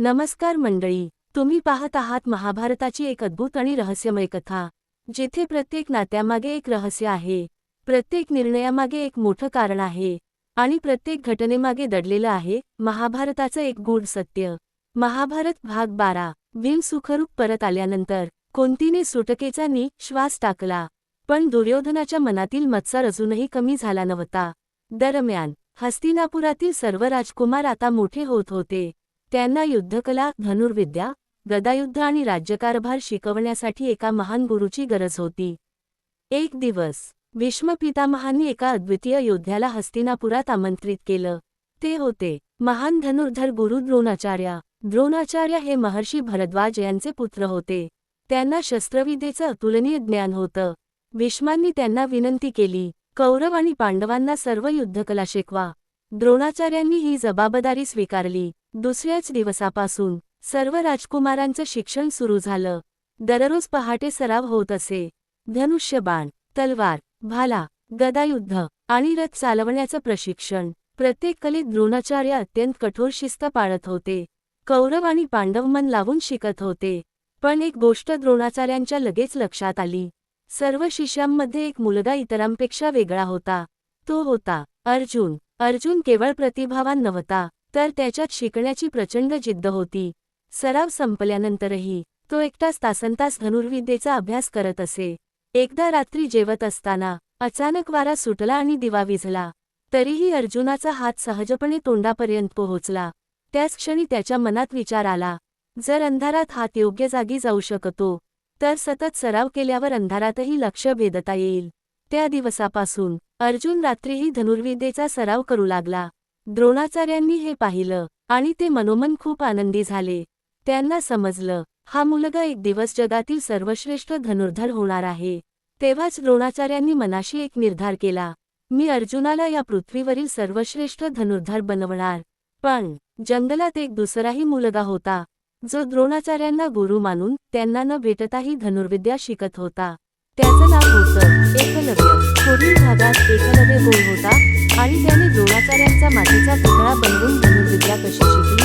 नमस्कार मंडळी, तुम्ही पाहत आहात महाभारताची एक अद्भुत आणि रहस्यमय कथा, जिथे प्रत्येक नात्यामागे एक रहस्य आहे, प्रत्येक निर्णयामागे एक मोठं कारण आहे आणि प्रत्येक घटनेमागे दडलेलं आहे महाभारताचं एक गूढ सत्य। महाभारत भाग 12। भीम सुखरूप परत आल्यानंतर कुंतीने सुटकेचा श्वास टाकला, पण दुर्योधनाच्या मनातील मत्सर अजूनही कमी झाला नव्हता। दरम्यान हस्तिनापुरातील सर्व राजकुमार आता मोठे होत होते। त्यांना युद्धकला, धनुर्विद्या, गदायुद्ध आणि राज्यकारभार शिकवण्यासाठी एका महान गुरुची गरज होती। एक दिवस भीष्म पितामहांनी एका अद्वितीय योद्ध्याला हस्तिनापुरात आमंत्रित केलं। ते होते महान धनुर्धर गुरु द्रोणाचार्य। द्रोणाचार्य हे महर्षी भरद्वाज यांचे पुत्र होते। त्यांना शस्त्रविद्येचं अतुलनीय ज्ञान होतं। भीष्मांनी त्यांना विनंती केली, कौरव आणि पांडवांना सर्व युद्धकला शिकवा। द्रोणाचार्यांनी ही जबाबदारी स्वीकारली। दुसऱ्याच दिवसापासून सर्व राजकुमारांचं शिक्षण सुरू झालं। दररोज पहाटे सराव होत असे। धनुष्यबाण, तलवार, भाला, गदायुद्ध आणि रथ चालवण्याचं प्रशिक्षण। प्रत्येक कलेत द्रोणाचार्य अत्यंत कठोर शिस्त पाळत होते। कौरव आणि पांडव मन लावून शिकत होते। पण एक गोष्ट द्रोणाचार्यांच्या लगेच लक्षात आली। सर्व शिष्यांमध्ये एक मुलगा इतरांपेक्षा वेगळा होता। तो होता अर्जुन। अर्जुन केवळ प्रतिभावान नव्हता, तर त्याच्यात शिकण्याची प्रचंड जिद्द होती। सराव संपल्यानंतरही तो एकटाच तासनतास धनुर्विद्येचा अभ्यास करत असे। एकदा रात्री जेवत असताना अचानक वारा सुटला आणि दिवा विझला। तरीही अर्जुनाचा हात सहजपणे तोंडापर्यंत पोहोचला। त्याच क्षणी त्याच्या मनात विचार आला, जर अंधारात हात योग्य जागी जाऊ शकतो, तर सतत सराव केल्यावर अंधारातही लक्ष्य भेदता येईल। त्या दिवसापासून अर्जुन रात्रीही धनुर्विद्येचा सराव करू लागला। द्रोणाचार्यांनी हे पाहिलं आणि ते मनोमन खूप आनंदी झाले। त्यांना समजलं, हा मुलगा एक दिवस जगातील सर्वश्रेष्ठ धनुर्धर होणार आहे। तेव्हाच द्रोणाचार्यांनी मनाशी एक निर्धार केला, मी अर्जुनाला या पृथ्वीवरील सर्वश्रेष्ठ धनुर्धर बनवणार। पण जंगलात एक दुसराही मुलगा होता, जो द्रोणाचार्यांना गुरु मानून त्यांना न भेटताही धनुर्विद्या शिकत होता। त्याचं नाव होतं एकलव्य। पुढील भागात एकलव्य कोण होता आणि त्याने द्रोणाचार्यांचा मातीचा पुतळा बनवून धनुर्विद्या कशी शिकली